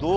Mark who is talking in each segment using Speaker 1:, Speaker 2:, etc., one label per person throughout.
Speaker 1: 2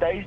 Speaker 2: 23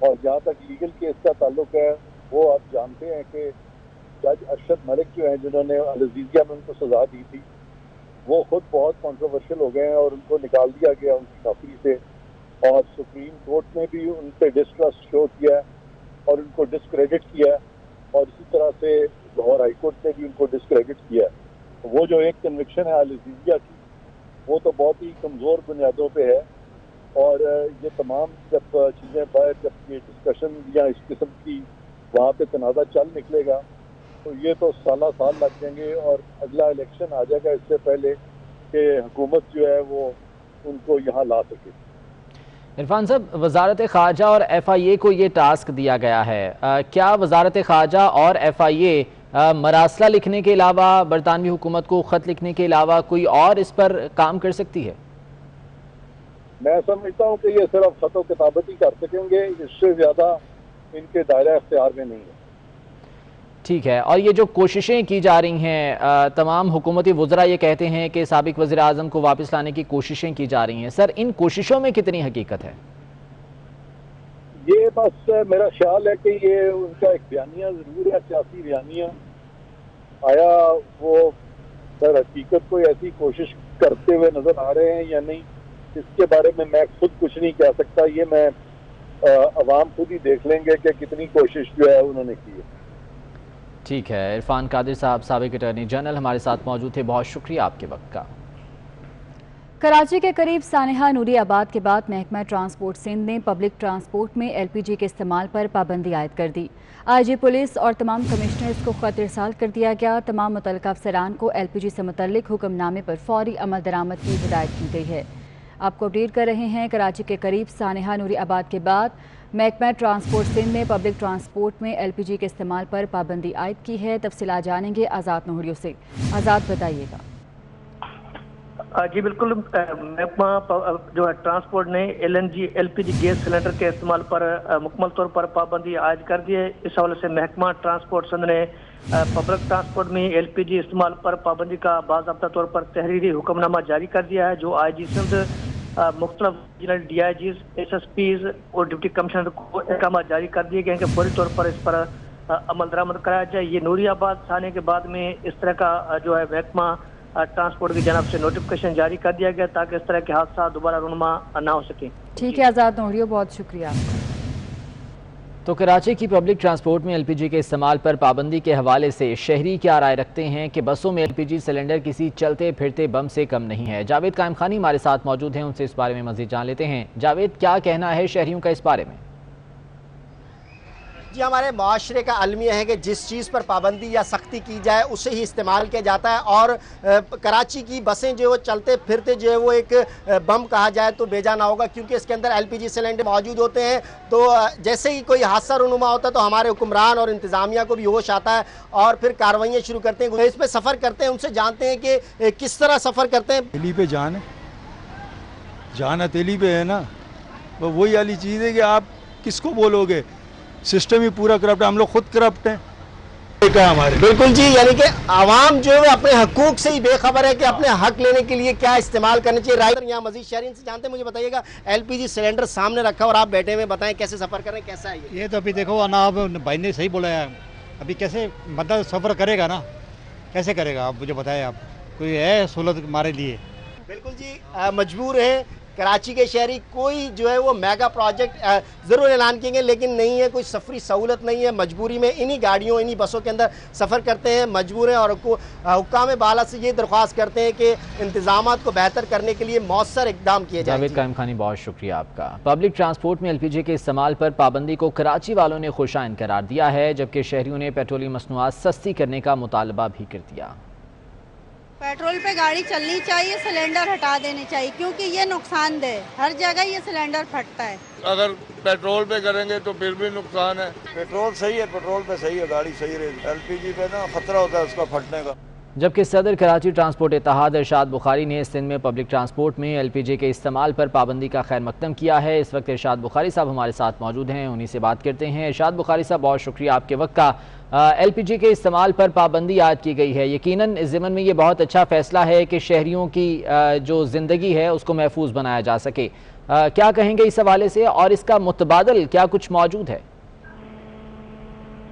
Speaker 3: اور جہاں تک لیگل کیس کا تعلق ہے وہ آپ جانتے ہیں کہ جج ارشد ملک جو ہیں جنہوں نے العزیزیہ میں ان کو سزا دی تھی وہ خود بہت کنٹروورشل ہو گئے ہیں اور ان کو نکال دیا گیا ان کی نوکری سے، اور سپریم کورٹ نے بھی ان پہ ڈسٹرسٹ شو کیا ہے اور ان کو ڈسکریڈٹ کیا ہے، اور اسی طرح سے لاہور ہائی کورٹ نے بھی ان کو ڈسکریڈٹ کیا ہے۔ وہ جو ایک کنوکشن ہے العزیزیہ کی وہ تو بہت ہی کمزور بنیادوں پہ ہے، اور یہ تمام جب چیزیں باہر جب یہ ڈسکشن یا اس قسم کی وہاں پہ تنازع چل نکلے گا تو یہ تو سالہ سال لگ جائیں گے، اور اگلا الیکشن آ جائے گا اس سے پہلے کہ حکومت جو ہے وہ ان کو یہاں لا سکے۔
Speaker 4: عرفان صاحب، وزارت خارجہ اور ایف آئی اے کو یہ ٹاسک دیا گیا ہے، کیا وزارت خارجہ اور ایف آئی اے مراسلہ لکھنے کے علاوہ، برطانوی حکومت کو خط لکھنے کے علاوہ کوئی اور اس پر کام کر سکتی ہے؟
Speaker 3: میں سمجھتا ہوں کہ یہ صرف خط و کتابت ہی کر سکیں گے، اس سے زیادہ ان کے دائرہ اختیار میں نہیں ہے۔
Speaker 4: ٹھیک ہے، اور یہ جو کوششیں کی جا رہی ہیں، تمام حکومتی وزراء یہ کہتے ہیں کہ سابق وزیر اعظم کو واپس لانے کی کوششیں کی جا رہی ہیں، سر ان کوششوں میں کتنی حقیقت ہے؟
Speaker 3: یہ بس میرا خیال ہے کہ یہ ان کا ایک بیانیہ ضرور ہے، سیاسی بیانیہ، آیا وہ در حقیقت کوئی ایسی کوشش کرتے ہوئے نظر آ رہے ہیں یا نہیں، اس کے بارے میں خود کچھ نہیں کہہ سکتا، یہ میں عوام خود ہی دیکھ لیں گے کہ کتنی کوشش جو ہے انہوں نے کی ہے۔
Speaker 4: ٹھیک ہے، عرفان قادر صاحب سابق اٹارنی جنرل ہمارے ساتھ موجود تھے، بہت شکریہ آپ کے وقت کا۔
Speaker 5: کراچی کے قریب سانحہ نوری آباد کے بعد محکمہ ٹرانسپورٹ سندھ نے پبلک ٹرانسپورٹ میں ایل پی جی کے استعمال پر پابندی عائد کر دی۔ آئی جی پولیس اور تمام کمشنرز کو خط ارسال کر دیا گیا۔ تمام متعلقہ افسران کو ایل پی جی سے متعلق حکم نامے پر فوری عمل درآمد کی ہدایت کی گئی ہے۔ آپ کو اپڈیٹ کر رہے ہیں، کراچی کے قریب سانحہ نوری آباد کے بعد محکمہ ٹرانسپورٹ سندھ نے پبلک ٹرانسپورٹ میں ایل پی جی کے استعمال پر پابندی عائد کی ہے۔ تفصیلات جانیں گے آزاد نوہریوں سے۔ آزاد بتائیے گا۔
Speaker 6: جی بالکل، محکمہ جو ہے ٹرانسپورٹ نے L P G gas cylinder کے استعمال پر مکمل طور پر پابندی عائد کر دی ہے۔ اس حوالے سے محکمہ ٹرانسپورٹ سندھ نے پبلک ٹرانسپورٹ میں ایل پی جی استعمال پر پابندی کا باضابطہ طور پر تحریری حکم نامہ جاری کر دیا ہے، جو آئی جی سندھ، مختلف regional D I Gs, S S Ps اور ڈپٹی کمشنر کو احکامات جاری کر دیے گئے ہیں کہ فوری طور پر اس پر عمل درآمد کرایا جائے۔ یہ نوری آباد تھانے کے بعد میں اس طرح کا جو ہے محکمہ ٹرانسپورٹ کی جانب سے نوٹیفکیشن جاری کر دیا گیا تاکہ اس طرح کے حادثات دوبارہ رونما نہ ہو سکیں۔
Speaker 5: ٹھیک ہے آزاد نوہریوں، بہت شکریہ آپ کا۔
Speaker 4: تو کراچی کی پبلک ٹرانسپورٹ میں ایل پی جی کے استعمال پر پابندی کے حوالے سے شہری کیا رائے رکھتے ہیں کہ بسوں میں ایل پی جی سلنڈر کسی چلتے پھرتے بم سے کم نہیں ہے؟ جاوید قائم خانی ہمارے ساتھ موجود ہیں، ان سے اس بارے میں مزید جان لیتے ہیں۔ جاوید، کیا کہنا ہے شہریوں کا اس بارے میں؟
Speaker 7: جی، ہمارے معاشرے کا المیہ ہے کہ جس چیز پر پابندی یا سختی کی جائے اسے ہی استعمال کیا جاتا ہے، اور کراچی کی بسیں جو وہ چلتے پھرتے جو ہے وہ ایک بم کہا جائے تو بے جا نہ ہوگا، کیونکہ اس کے اندر ایل پی جی سلنڈر موجود ہوتے ہیں۔ تو جیسے ہی کوئی حادثہ رونما ہوتا ہے تو ہمارے حکمران اور انتظامیہ کو بھی ہوش آتا ہے اور پھر کارروائیاں شروع کرتے ہیں۔ اس پہ سفر کرتے ہیں، ان سے جانتے ہیں کہ کس طرح سفر کرتے ہیں۔
Speaker 8: ہتیلی پہ جان ہتیلی پہ ہے نا، وہی والی چیز ہے کہ آپ کس کو بولو گے، سسٹم ہی پورا کرپٹ ہے، ہم لوگ خود کرپٹ ہیں ہمارے۔
Speaker 7: بالکل جی، یعنی کہ عوام جو ہے اپنے حقوق سے ہی بے خبر ہے کہ اپنے حق لینے کے لیے کیا استعمال کرنا چاہیے۔ رائے یہاں مزید شہرین سے جانتے ہیں، مجھے بتائیے گا ایل پی جی سلنڈر سامنے رکھا اور آپ بیٹھے ہوئے، بتائیں کیسے سفر کر رہے ہیں، کیسا ہے
Speaker 9: یہ؟ تو ابھی دیکھو نا، آپ بھائی نے صحیح بولا ہے، ابھی کیسے بندہ سفر کرے گا نا، کیسے کرے گا؟ آپ مجھے بتائیں، آپ کوئی ہے سہولت ہمارے لیے؟
Speaker 7: بالکل جی، مجبور ہیں کراچی کے شہری۔ کوئی جو ہے وہ میگا پروجیکٹ ضرور اعلان کیے گے لیکن نہیں ہے، کوئی سفری سہولت نہیں ہے، مجبوری میں انہی گاڑیوں انہی بسوں کے اندر سفر کرتے ہیں، مجبور ہیں، اور حکام بالا سے یہ درخواست کرتے ہیں کہ انتظامات کو بہتر کرنے کے لیے مؤثر اقدام کیے جائیں۔
Speaker 4: جاوید قائم خانی، بہت شکریہ آپ کا۔ پبلک ٹرانسپورٹ میں ایل پی جی کے استعمال پر پابندی کو کراچی والوں نے خوش آئند قرار دیا ہے، جبکہ شہریوں نے پیٹرولیم مصنوعات سستی کرنے کا مطالبہ بھی کر دیا۔
Speaker 10: پیٹرول پہ گاڑی چلنی چاہیے، سلنڈر ہٹا دینی چاہیے، کیونکہ یہ نقصان دہ ہے، ہر جگہ یہ سلنڈر پھٹتا ہے۔
Speaker 11: اگر پیٹرول پہ کریں گے تو پھر بھی نقصان ہے۔ پیٹرول صحیح ہے، پیٹرول پہ صحیح ہے، گاڑی صحیح رہے گی، ایل پی جی پہ نا خطرہ ہوتا ہے اس کا پھٹنے کا۔
Speaker 4: جبکہ صدر کراچی ٹرانسپورٹ اتحاد ارشاد بخاری نے سندھ میں پبلک ٹرانسپورٹ میں ایل پی جی کے استعمال پر پابندی کا خیر مقدم کیا ہے۔ اس وقت ارشاد بخاری صاحب ہمارے ساتھ موجود ہیں، انہی سے بات کرتے ہیں۔ ارشاد بخاری صاحب، بہت شکریہ آپ کے وقت کا۔ ایل پی جی کے استعمال پر پابندی عائد کی گئی ہے، یقیناً اس ضمن میں یہ بہت اچھا فیصلہ ہے کہ شہریوں کی جو زندگی ہے اس کو محفوظ بنایا جا سکے۔ کیا کہیں گے اس حوالے سے، اور اس کا متبادل کیا کچھ موجود ہے؟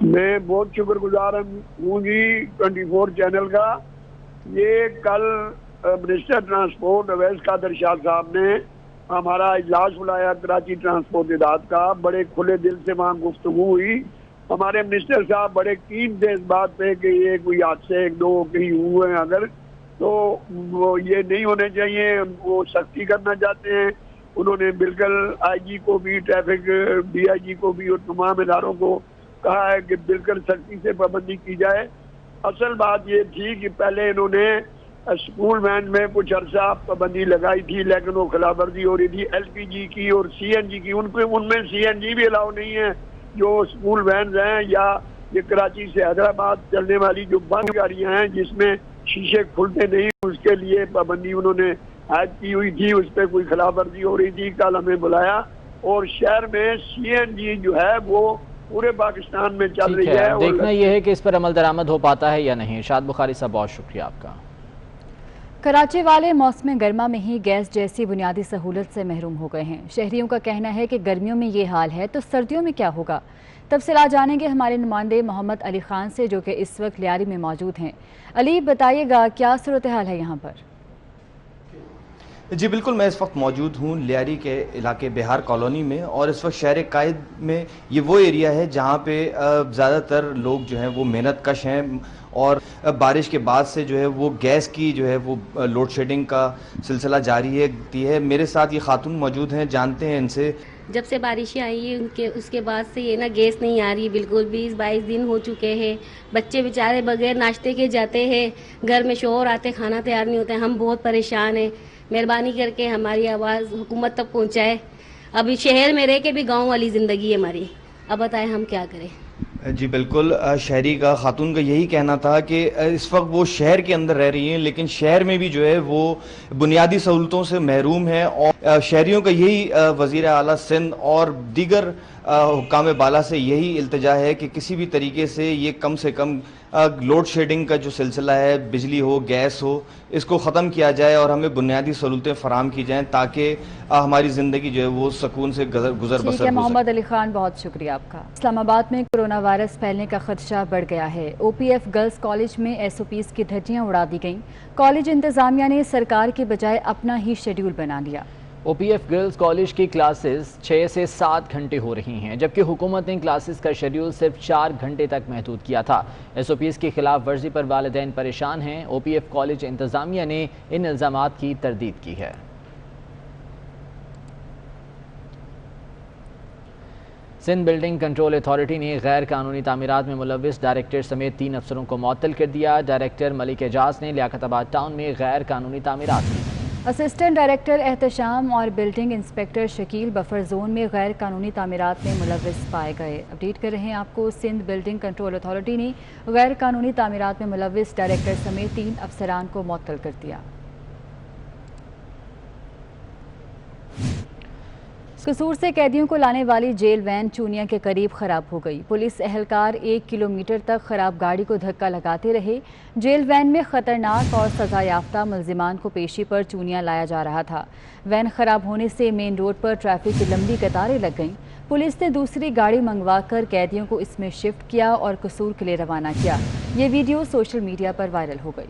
Speaker 12: میں بہت شکر گزار ہوں جی 24 چینل کا۔ یہ کل منسٹر ٹرانسپورٹ اویس قادر شاہ صاحب نے ہمارا اجلاس بلایا کراچی ٹرانسپورٹ ادارات کا، بڑے کھلے دل سے وہاں گفتگو ہوئی۔ ہمارے منسٹر صاحب بڑے کین تھے اس بات پہ کہ یہ کوئی حادثے ایک دو کہیں ہوئے ہیں اگر تو وہ یہ نہیں ہونے چاہیے، وہ سختی کرنا چاہتے ہیں۔ انہوں نے بالکل آئی جی کو بھی، ٹریفک ڈی آئی جی کو بھی اور تمام اداروں کو کہا ہے کہ بالکل سختی سے پابندی کی جائے۔ اصل بات یہ تھی کہ پہلے انہوں نے اسکول وین میں کچھ عرصہ پابندی لگائی تھی، لیکن وہ خلاف ورزی ہو رہی تھی ایل پی جی کی اور سی این جی کی۔ ان میں سی این جی بھی الاؤ نہیں ہے، جو اسکول وینز ہیں یا یہ کراچی سے حیدرآباد چلنے والی جو بند گاڑیاں ہیں جس میں شیشے کھلتے نہیں، اس کے لیے پابندی انہوں نے عائد کی ہوئی تھی، اس پہ کوئی خلاف ورزی ہو رہی تھی۔ کل ہمیں بلایا اور شہر میں سی این جی جو ہے وہ پورے پاکستان میں چل رہی ہے۔
Speaker 4: دیکھنا یہ ہے کہ اس پر عمل درآمد ہو پاتا ہے یا نہیں۔ ارشاد بخاری صاحب، بہت شکریہ آپ کا۔
Speaker 5: کراچی والے موسم گرما میں ہی گیس جیسی بنیادی سہولت سے محروم ہو گئے ہیں۔ شہریوں کا کہنا ہے کہ گرمیوں میں یہ حال ہے تو سردیوں میں کیا ہوگا؟ تفصیلات جانیں گے ہمارے نمائندے محمد علی خان سے، جو کہ اس وقت لیاری میں موجود ہیں۔ علی، بتائیے گا کیا صورتحال ہے یہاں پر؟
Speaker 13: جی بالکل، میں اس وقت موجود ہوں لیاری کے علاقے بہار کالونی میں، اور اس وقت شہر قائد میں یہ وہ ایریا ہے جہاں پہ زیادہ تر لوگ جو ہیں وہ محنت کش ہیں، اور بارش کے بعد سے جو ہے وہ گیس کی جو ہے وہ لوڈ شیڈنگ کا سلسلہ جاری ہے۔ میرے ساتھ یہ خاتون موجود ہیں، جانتے ہیں ان سے۔
Speaker 1: جب سے بارشیں آئی ہیں اس کے بعد سے یہ نا گیس نہیں آ رہی، بالکل 20-22 دن ہو چکے ہیں۔ بچے بیچارے بغیر ناشتے کے جاتے ہیں، گھر میں شوہر آتے کھانا تیار نہیں ہوتا ہے، ہم بہت پریشان ہیں۔ مہربانی کر کے ہماری آواز حکومت تک پہنچائے۔ ابھی شہر میں رہ کے بھی گاؤں والی زندگی ہے ہماری، اب بتائیں ہم کیا کریں۔
Speaker 13: جی بالکل، شہری کا خاتون کا یہی کہنا تھا کہ اس وقت وہ شہر کے اندر رہ رہی ہیں، لیکن شہر میں بھی جو ہے وہ بنیادی سہولتوں سے محروم ہیں، اور شہریوں کا یہی وزیر اعلیٰ سندھ اور دیگر حکام بالا سے یہی التجا ہے کہ کسی بھی طریقے سے یہ کم سے کم لوڈ شیڈنگ کا جو سلسلہ ہے، بجلی ہو، گیس ہو، اس کو ختم کیا جائے اور ہمیں بنیادی سہولتیں فراہم کی جائیں تاکہ ہماری زندگی جو ہے وہ سکون سے گزر بسر ہو سکے۔
Speaker 5: محمد علی خان، بہت شکریہ آپ کا۔ اسلام آباد میں کورونا وائرس پھیلنے کا خدشہ بڑھ گیا ہے۔ او پی ایف گرلز کالج میں ایس او پیز کی دھجیاں اڑا دی گئیں۔ کالج انتظامیہ نے سرکار کے بجائے اپنا ہی شیڈیول بنا لیا۔
Speaker 4: او پی ایف گرلز کالج کی کلاسز 6 سے 7 گھنٹے ہو رہی ہیں، جبکہ حکومت نے کلاسز کا شیڈیول صرف 4 گھنٹے تک محدود کیا تھا۔ ایس او پیز کی خلاف ورزی پر والدین پریشان ہیں۔ او پی ایف کالج انتظامیہ نے ان الزامات کی تردید کی ہے۔ سندھ بلڈنگ کنٹرول اتھارٹی نے غیر قانونی تعمیرات میں ملوث ڈائریکٹر سمیت 3 افسروں کو معطل کر دیا۔ ڈائریکٹر ملک اعجاز نے لیاقت آباد ٹاؤن میں غیر قانونی تعمیرات کی۔
Speaker 5: اسسٹنٹ ڈائریکٹر احتشام اور building inspector Shakeel buffer zone میں غیر قانونی تعمیرات میں ملوث پائے گئے۔ اپڈیٹ کر رہے ہیں آپ کو، سندھ بلڈنگ کنٹرول اتھارٹی نے غیر قانونی تعمیرات میں ملوث ڈائریکٹر سمیت 3 افسران کو معطل کر دیا۔ قصور سے قیدیوں کو لانے والی جیل وین چونیا کے قریب خراب ہو گئی۔ پولیس اہلکار 1 کلومیٹر تک خراب گاڑی کو دھکا لگاتے رہے۔ جیل وین میں خطرناک اور سزا یافتہ ملزمان کو پیشی پر چونیا لایا جا رہا تھا۔ وین خراب ہونے سے مین روڈ پر ٹریفک کی لمبی قطاریں لگ گئیں۔ پولیس نے دوسری گاڑی منگوا کر قیدیوں کو اس میں شفٹ کیا اور قصور کے لیے روانہ کیا۔ یہ ویڈیو سوشل میڈیا پر وائرل ہو گئی۔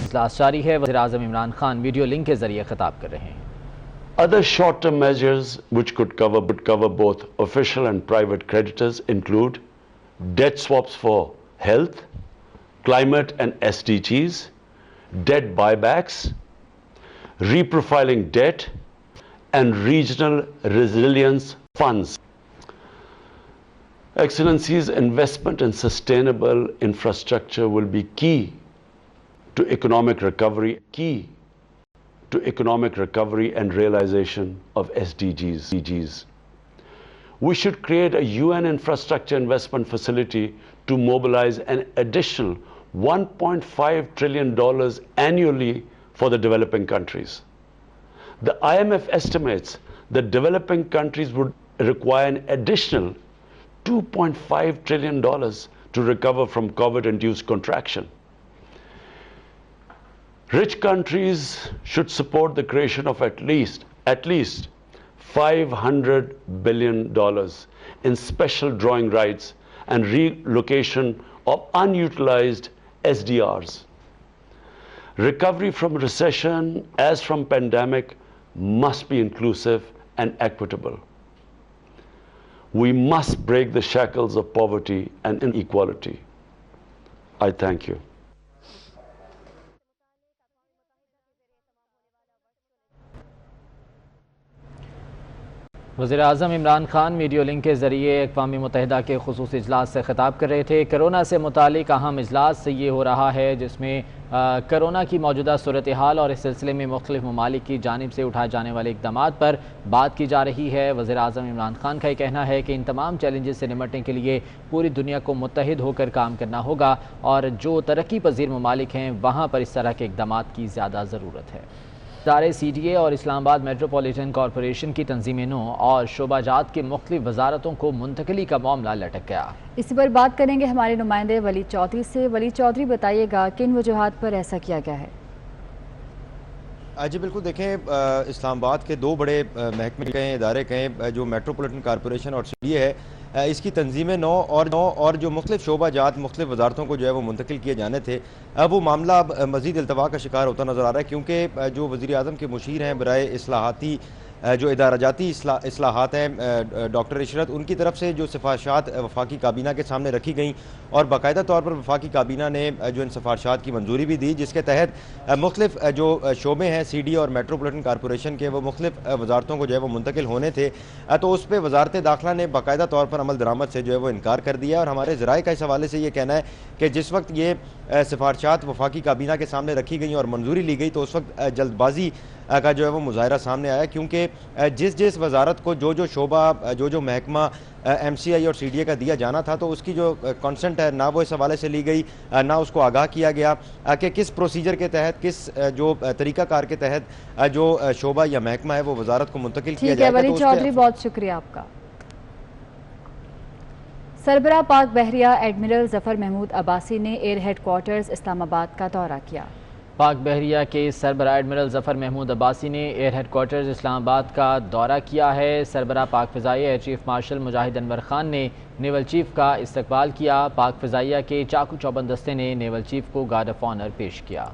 Speaker 4: اجلاس جاری ہے، وزیر اعظم عمران خان ویڈیو لنک کے ذریعے خطاب کر رہے ہیں۔
Speaker 14: Other short-term measures which could cover both official and private creditors include debt swaps for health, climate and SDGs, debt buybacks, reprofiling debt, and regional resilience funds. Excellencies, investment in sustainable infrastructure will be key to economic recovery and realization of SDGs. We should create a UN infrastructure investment facility to mobilize an additional $1.5 trillion annually for the developing countries. The IMF estimates that developing countries would require an additional $2.5 trillion to recover from COVID-induced contraction. Rich countries should support the creation of at least $500 billion in special drawing rights and relocation of unutilized SDRs. Recovery from recession, as from pandemic, must be inclusive and equitable. We must break the shackles of poverty and inequality. I thank you.
Speaker 4: وزیراعظم Imran Khan video link کے ذریعے اقوام متحدہ کے خصوصی اجلاس سے خطاب کر رہے تھے۔ کرونا سے متعلق اہم اجلاس یہ ہو رہا ہے جس میں کرونا کی موجودہ صورتحال اور اس سلسلے میں مختلف ممالک کی جانب سے اٹھائے جانے والے اقدامات پر بات کی جا رہی ہے۔ وزیراعظم عمران خان کا یہ کہنا ہے کہ ان تمام چیلنجز سے نمٹنے کے لیے پوری دنیا کو متحد ہو کر کام کرنا ہوگا اور جو ترقی پذیر ممالک ہیں وہاں پر اس طرح کے اقدامات کی زیادہ ضرورت ہے۔ ادارے سی ڈی اے اور اسلام آباد میٹروپولیٹن کارپوریشن کی تنظیم نو اور شعبہ جات کی مختلف وزارتوں کو منتقلی کا معاملہ لٹک گیا۔
Speaker 5: اسی پر بات کریں گے ہمارے نمائندے ولی چودھری سے۔ ولی چودھری، بتائیے گا کن وجوہات پر ایسا کیا گیا ہے؟
Speaker 15: جی بالکل، دیکھیں اسلام آباد کے دو بڑے محکمے کہیں، ادارے کہیں، جو میٹروپولیٹن کارپوریشن اور سی ڈی اے ہے، اس کی تنظیمیں نو اور جو مختلف شعبہ جات مختلف وزارتوں کو جو ہے وہ منتقل کیے جانے تھے، وہ معاملہ اب مزید التوا کا شکار ہوتا نظر آ رہا ہے، کیونکہ جو وزیر اعظم کے مشیر ہیں برائے اصلاحاتی جو ادارہ جاتی اصلاحات ہیں ڈاکٹر عشرت، ان کی طرف سے جو سفارشات وفاقی کابینہ کے سامنے رکھی گئیں اور باقاعدہ طور پر وفاقی کابینہ نے جو ان سفارشات کی منظوری بھی دی، جس کے تحت مختلف جو شعبے ہیں سی ڈی اور میٹروپولیٹن کارپوریشن کے، وہ مختلف وزارتوں کو جو ہے وہ منتقل ہونے تھے، تو اس پہ وزارت داخلہ نے باقاعدہ طور پر عمل درآمد سے جو ہے وہ انکار کر دیا، اور ہمارے ذرائع کا اس حوالے سے یہ کہنا ہے کہ جس وقت یہ سفارشات وفاقی کابینہ کے سامنے رکھی گئیں اور منظوری لی گئی تو اس وقت جلد بازی کا جو ہے وہ مظاہرہ سامنے آیا، کیونکہ جس وزارت کو جو شعبہ جو محکمہ ایم سی آئی اور سی ڈی اے کا دیا جانا تھا، تو اس کی جو کنسنٹ ہے نہ وہ اس حوالے سے لی گئی، نہ اس کو آگاہ کیا گیا کہ کس پروسیجر کے تحت، کس جو طریقہ کار کے تحت جو شعبہ یا محکمہ ہے وہ وزارت کو منتقل کیا جائے گا۔
Speaker 5: ولی چودھری، بہت شکریہ آپ کا۔ سربراہ پاک بحریہ ایڈمرل ظفر محمود عباسی نے ایئر ہیڈ کوارٹرز اسلام آباد کا دورہ کیا۔
Speaker 4: پاک بحریہ کے سربراہ ایڈمرل ظفر محمود عباسی نے ایئر ہیڈ کوارٹرز اسلام آباد کا دورہ کیا ہے۔ سربراہ پاک فضائیہ ایئر چیف مارشل مجاہد انور خان نے نیول چیف کا استقبال کیا۔ پاک فضائیہ کے چاقو چوبند دستے نے نیول چیف کو گارڈ آف آنر پیش کیا۔